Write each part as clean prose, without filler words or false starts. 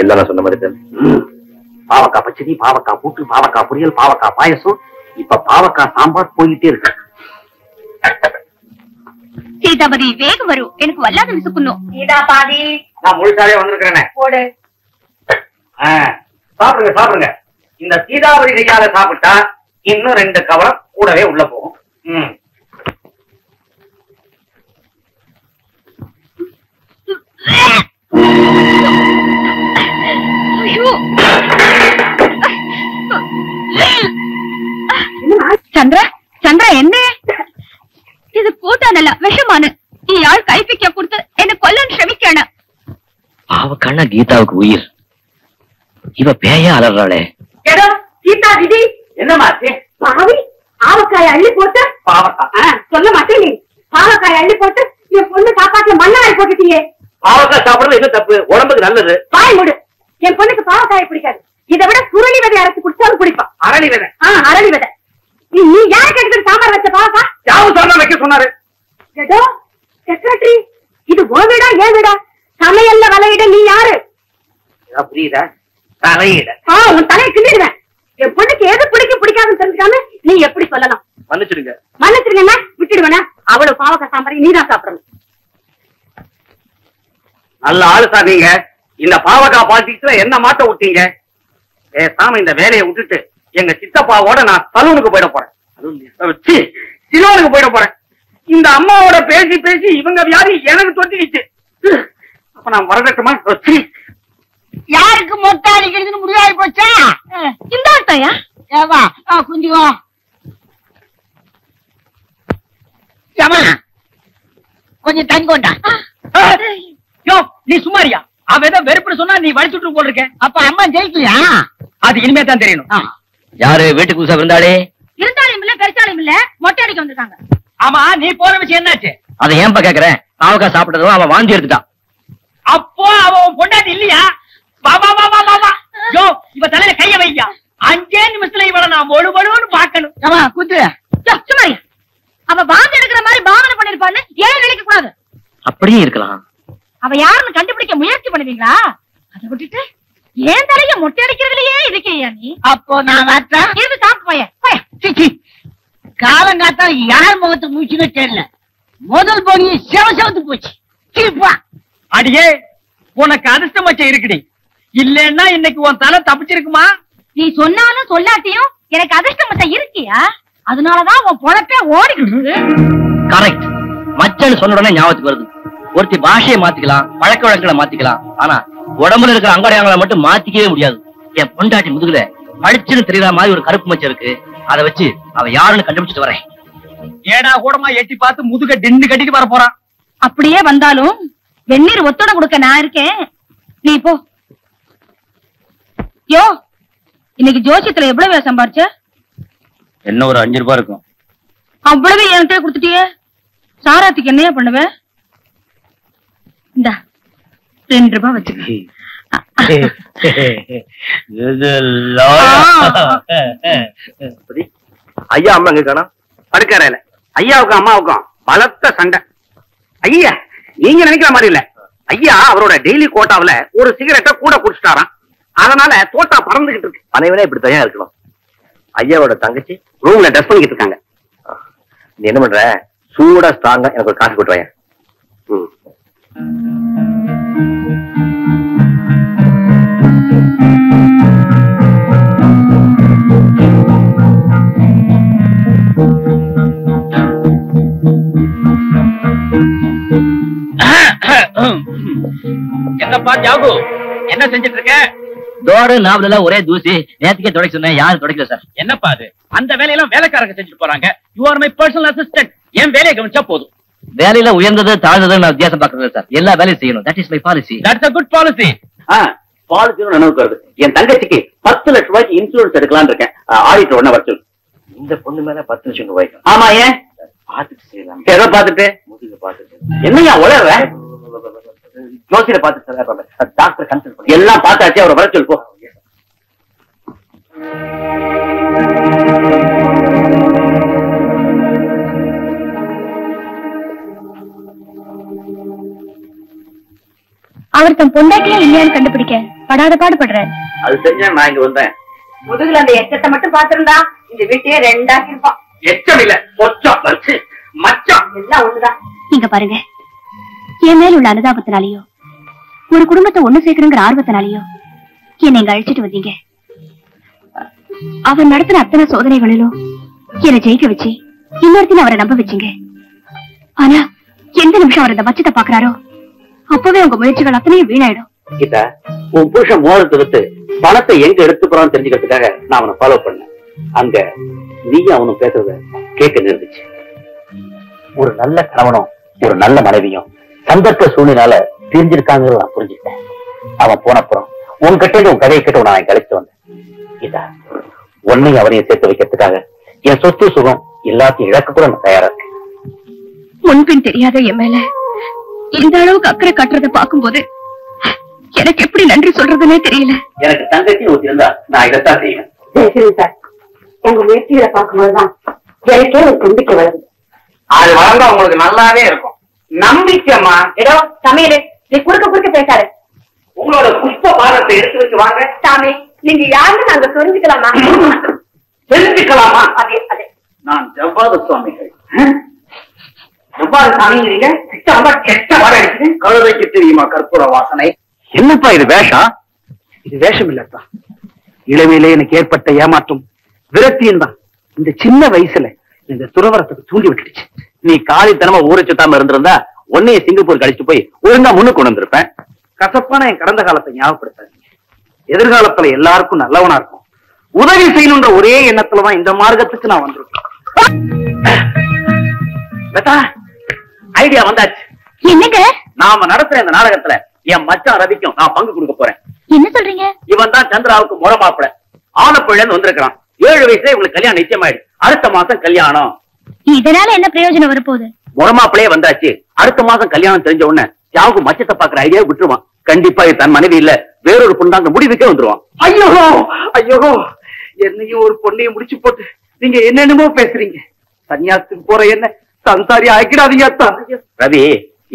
எல்லாம் நான் சொன்ன மாதிரி பாவக்காய் பச்சடி, பாவக்காய் கூட்டு, பாவக்காய் பொரியல், பாவக்காய் பாயசம், இப்ப பாவக்காய் சாம்பார் போயிட்டே இருக்கு. சீதாபதி வேகம் வரும், எனக்கு வல்லாத விசுக்கணும். சீதா பாதி நான் முழுசாவே வந்திருக்கிறேன். போடு. சாப்பிடுங்க சாப்பிடுங்க. இந்த சீதாபதி கையால சாப்பிட்டா இன்னும் 2 கவலம் கூடவே உள்ள போகும். சந்திரா சந்திரா, என்ன இது? கூட்டானல்ல விஷமானு. இயாள் கைப்பிக்க கொடுத்து என்ன கொல்லன்னு ശ്രമിക്കാണ്. பாவக்கான கீதாவுக்கு உயிர். இவ பேயா அலறாளே. ஏதோ சீதா திதி என்னமா பாவி பாவக்காய் அள்ளி போட்டு பாவக்காய் சொல்ல மாட்டேன். நீ பாவக்காய் அள்ளி போட்டு என் பொண்ணு சாப்பாட்டுல மண்ணாய் போட்டுட்டீங்க. பாவக்காய் சாப்பிடுறது என்ன தப்பு? உடம்புக்கு நல்லது. வாய் மூடு. என் பொண்ணுக்கு பாவக்காய் பிடிக்காது. இதை விட சுருளி விதை அரைச்சு குடிச்சாலும் குடிப்பான். அரளி விதை. அரளி விதை. நீ யாருக்கு எடுத்து சாம்பார் வச்ச பாவக்கா? யாவும் சொன்னா வைக்க சொன்னாரு. ஏதோ செக்ரட்டரி, இது ஓ வீடா ஏன் வீடா? சமையல்ல வலையிட நீ யாரு? புரியுதா? தலையிட உன் தலையை கிண்டிடுவேன். என் பொண்ணுக்கு எது பிடிக்கும் பிடிக்காதுன்னு தெரிஞ்சுக்காம நீ எப்படி சொல்லலாம்? மன்னிச்சிடுங்க. மன்னிச்சிருங்கன்னா விட்டுடுவேனா? அவ்வளவு பாவக்காய் சாம்பாரை நீ தான் சாப்பிடணும். நல்ல ஆளு சார் நீங்க. இந்த பாவக்காய் பாலிடிக்ஸ்ல என்ன மாட்ட விட்டீங்க? சாம இந்த வேலையை விட்டுட்டு எங்க சித்தப்பாவோட நான் சலூனுக்கு போயிட போறேன். சிலோனுக்கு போயிட போறேன். இந்த அம்மாவோட பேசி பேசி இவங்க வியாதி எனக்கு தொட்டிடுச்சு. அப்ப நான் வரகட்டுமா? யாருக்கு மொட்டை அடிக்கிறதுன்னு முடிவாகி போச்சா? இந்த ஆட்டையா ஏவா குஞ்சுவா கொஞ்சம் தங்கோண்டா. நீ சுமாரியா? அவ ஏதோ வெறுப்புன்னு சொன்னா நீ வலிச்சுட்டு போல் இருக்க. அப்ப அம்மா ஜெயிக்கலையா? அது இனிமே தான் தெரியணும். யாரு வீட்டுக்கு புதுசா இருந்தாலே? இருந்தாலும் இல்ல பெருசாலும் இல்ல, மொட்டை அடிக்க வந்திருக்காங்க. ஆமா, நீ போற விஷயம் என்னாச்சு? அதை ஏன்பா கேக்குறேன்? பாவக்காய் சாப்பிட்டதும் அவன் வாந்தி எடுத்துட்டான். அப்போ அவன் பொண்டாட்டி இல்லையா? வா வா வா வா வா. யோ, இவ தலையில கைய வையா. 5 நிமிஷத்துல இவளை நான் ஒழுவழுன்னு பாக்கணும். ஏமா குத்து சுமாரியா, அவ வாந்தி எடுக்கிற மாதிரி பாவனை பண்ணிருப்பான்னு ஏன் நினைக்க கூடாது? அப்படியே இருக்கலாம். அவ யாருன்னு கண்டுபிடிக்க முயற்சி பண்ணுவீங்களா? அதை விட்டுட்டு ஏன் தலைய மொட்டை அடிக்கிறதுலயே இருக்கியா நீ? அப்போ நான் வரட்டேன். இருந்து சாப்பிட்டு போய காலங்காத்தா யார் முகத்தை முடிச்சுன்னு தெரியல. முதல் போனியை செவத்து போச்சு. அடியே, உனக்கு அதிர்ஷ்டம் வச்ச இருக்குடி. இல்லன்னா இன்னைக்கு உன் தலை தப்பிச்சிருக்குமா? நீ சொன்னாலும் சொல்லாட்டியும் எனக்கு அதிர்ஷ்டம் மத்த இருக்கியா? அதனாலதான் உன் பொழப்பே ஓடிக்கிட்டு. கரெக்ட். மச்சன்னு சொன்ன உடனே ஞாபகத்துக்கு வருது. ஒருத்தி பாஷையை மாத்திக்கலாம், பழக்க வழக்கங்களை மாத்திக்கலாம், ஆனா உடம்புல இருக்கிற அங்கடையாங்களை மட்டும் மாத்திக்கவே முடியாது. என் பொண்டாட்டி முதுகுல பளிச்சுன்னு தெரியற மாதிரி ஒரு கருப்பு மச்சம் இருக்கு. அதை வச்சு அவ யாருன்னு கண்டுபிடிச்சிட்டு வரேன். ஏடா கூடமா எட்டி பார்த்து முதுக டின்னு கட்டிட்டு வர போறான். அப்படியே வந்தாலும் வெந்நீர் ஒத்தோட கொடுக்க நான் இருக்கேன். நீ போ. யோ, இன்னைக்கு ஜோசியத்துல எவ்வளவு சம்பாரிச்ச? என்ன ஒரு 5 ரூபாய் இருக்கும். அவ்வளவு என்கிட்ட கொடுத்துட்டியே. சாராத்துக்கு என்னையா பண்ணுவ? இந்த 2 ரூபாய் வச்சுக்க. ஐயா அம்மா எங்க காணோம்? படுக்கறையில. ஐயாவுக்கும் அம்மாவுக்கும் பலத்த சண்டை. ஐயா நீங்க நினைக்கிற மாதிரி இல்ல. ஐயா அவரோட டெய்லி கோட்டாவில ஒரு சிகரெட்டை கூட குடிச்சிட்டாராம். அதனால தோட்டா பறந்துகிட்டு இருக்கு. அனைவனே இப்படி தயாரா இருக்கணும். ஐயாவோட தங்கச்சி ரூம்ல ட்ரெஸ் பண்ணிக்கிட்டு இருக்காங்க. நீ என்ன பண்ற? சூடா ஸ்ட்ராங்கா எனக்கு ஒரு காசு போட்டு வாங்க. என்னப்பா ஜாகு, என்ன செஞ்சிட்டு இருக்க? தோடு நாவல ஒரே தூசி. நேத்துக்கே துடைக்க சொன்னேன், யாரும் துடைக்கல சார். என்னப்பா அது? அந்த வேலையெல்லாம் வேலைக்காரங்க செஞ்சுட்டு போறாங்க. You are my personal assistant. என் வேலையை கவனிச்சா போதும். வேலையில உயர்ந்தது தாழ்ந்தது நான் வித்தியாசம் பாக்குறது சார். எல்லா வேலையும் செய்யணும். That is my policy. That's a good policy. பாலிசியும் நினைவுக்கு வருது. என் தங்கச்சிக்கு 10 லட்சம் ரூபாய்க்கு இன்சூரன்ஸ் எடுக்கலாம்னு இருக்கேன். ஆடிட்டர் ஒண்ணு வச்சு. இந்த பொண்ணு மேல 10 லட்சம் ரூபாய்க்கு. ஆமா, ஏன் பாத்துட்டு செய்யலாம். எதை பாத்துட்டு? முதுக பாத்துட்டு. என்னையா உளற? ஜோசியில பாத்துட்டு டாக்டர் கன்சல்ட் பண்ணி எல்லாம் பார்த்தாச்சு. அவரை வர சொல்லு போ. அவர் தன் பொண்டாட்டியா இல்லையான்னு கண்டுபிடிக்க படாத பாடுபடுறாரு. அது செஞ்சா நான் இங்க வந்தேன். முதுகுல அந்த எச்சத்தை மட்டும் பாத்திருந்தா இந்த வீட்டையே ரெண்டாக்கி இருப்பான். எச்சம் இல்ல, பொச்சம் வச்சு மச்சம் எல்லாம் ஒண்ணுதான். நீங்க பாருங்க, என் மேல உள்ள அனுதாபத்தினாலேயோ ஒரு குடும்பத்தை ஒண்ணு சேர்க்கணுங்கிற ஆர்வத்தினாலேயோ என்னை இங்க அழைச்சிட்டு வந்தீங்க. அவர் நடத்தின அத்தனை சோதனைகளிலும் என்னை ஜெயிக்க வச்சு இன்னொருத்தின அவரை நம்ப வச்சீங்க. ஆனா எந்த நிமிஷம் அவர் இந்த பட்சத்தை பாக்குறாரோ அப்பவே உங்க முயற்சிகள் அத்தனையும் வீணாயிடும். கீதா, உன் புருஷன் மோரத்தை விட்டு பணத்தை எங்க எடுத்துக்கிறோம்னு தெரிஞ்சுக்கிறதுக்காக நான் அவனை ஃபாலோ பண்ணேன். அங்க நீயும் அவனும் பேசுறத கேட்க நிறுத்துச்சு. ஒரு நல்ல கணவனும் ஒரு நல்ல மனைவியும் சந்தர்ப்ப சூழ்நிலை பிரிஞ்சிருக்காங்க நான் புரிஞ்சுட்டேன். அவன் போனப்புறம் உன்கிட்ட உன் கதையை கேட்டு நான் கழிச்சு வந்தேன். கீதா, உன்னையும் அவரையும் சேர்த்து வைக்கிறதுக்காக என் சொத்து சுகம் எல்லாத்தையும் இழக்க கூட நான் தயாரா இருக்கேன். முன்பின் தெரியாத என் மேல இந்த அளவுக்கு அக்கறை கட்டுறத பாக்கும்போது எனக்கு எப்படி நன்றி சொல்றதுன்னே தெரியல. எனக்கு தங்கச்சி ஒருத்தி இருந்தா நான் இதைத்தான் செய்வேன். சரி சார், உங்க முயற்சிகளை பார்க்கும்போதுதான் எனக்கே ஒரு நம்பிக்கை வருது. அது வளர்ந்தா உங்களுக்கு நல்லாவே இருக்கும். நம்பிக்கைமா ஏதோ சமையல் நீ குறுக்க பேசாரு. உங்களோட புஷ்ப பாரத்தை எடுத்து வச்சு வாங்க. சாமி, நீங்க யாருன்னு நாங்க தெரிஞ்சுக்கலாமா? தெரிஞ்சுக்கலாமா? அதே அதே. நான் ஜவ்வாத சுவாமிகள். ஜவ்வாத சாமிங்கிறீங்க? கெட்ட வர அடிக்குது. கழுதைக்கு தெரியுமா கற்பூர வாசனை? என்னப்பா இது வேஷம்? இது வேஷம் இல்லப்பா. இளமையிலே எனக்கு ஏற்பட்ட ஏமாற்றம் விரக்தியும் தான் இந்த சின்ன வயசுல இந்த துறவரத்துக்கு தூண்டி விட்டுடுச்சு. நீ காலித்தனமா ஊரை சுத்தாம இருந்திருந்தா உன்னைய சிங்கப்பூர் கழிச்சு போய் ஒழுங்கா முன்னு கொண்டு வந்திருப்பேன். கசப்பான என் கடந்த காலத்தை ஞாபகப்படுத்தாதீங்க. எதிர்காலத்துல எல்லாருக்கும் நல்லவனா இருக்கும், உதவி செய்யணுன்ற ஒரே எண்ணத்துலதான் இந்த மார்க்கத்துக்கு நான் வந்திருக்கேன். ஐடியா வந்தாச்சு. என்னங்க நாம நடத்துற இந்த நாடகத்துல என் மச்சான் ரவிக்கும் நான் பங்கு கொடுக்க போறேன். என்ன சொல்றீங்க? இவன் தான் சந்திராவுக்கு முறை மாப்பிள. ஆலப்புழன்னு வந்திருக்கான். 7 வயசுல இவங்களுக்கு கல்யாணம் நிச்சயமாயிடுச்சு. அடுத்த மாசம் கல்யாணம். இதனால என்ன பிரயோஜனம் வரப்போகுது? முறை மாப்பிளையே வந்தாச்சு. அடுத்த மாசம் கல்யாணம் தெரிஞ்ச உடனே யாவுக்கு மச்சத்தை பாக்குற ஐடியா விட்டுருவான். கண்டிப்பா தன் மனைவி இல்ல வேறொரு பொண்ணு தான் முடிவுக்கே வந்துருவான். ஐயோ ஐயோ, என்னையும் ஒரு பொண்ணையும் முடிச்சு போட்டு நீங்க என்னென்னமோ பேசுறீங்க. சன்னியாசத்துக்கு போற என்ன சம்சாரி ஆக்கிடாதீங்க. ரவி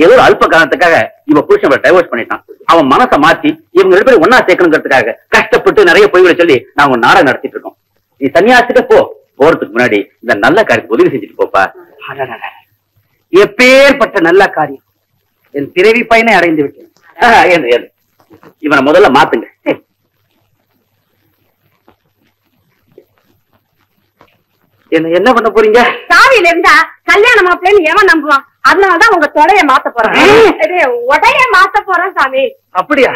ஏதோ ஒரு அல்ப காரணத்துக்காக இவ புருஷன் டைவர்ஸ் பண்ணிட்டான். அவன் மனசை மாத்தி இவங்க 2 பேரும் ஒன்னா சேர்க்கணுங்கிறதுக்காக கஷ்டப்பட்டு நிறைய பொய்களை சொல்லி நான் உங்க நாடகம் நடத்திட்டு இருக்கோம். நீ சன்னியாசத்துக்கு போறதுக்கு முன்னாடி இந்த நல்ல காரியத்துக்கு உதவி செஞ்சுட்டு போப்பா. எப்பேற்பட்ட நல்ல காரியம் என் பிறவி பயனை அடைந்து விட்டேன். இவனை முதல்ல மாத்துங்க. என்ன பண்ண போறீங்க? சாவியில இருந்தா கல்யாண மாப்பிள்ளைன்னு எவன் நம்புவான்? அதனாலதான் உங்க தொடைய மாத்த போறேன். உடைய மாத்த போறேன் சாமி. அப்படியா?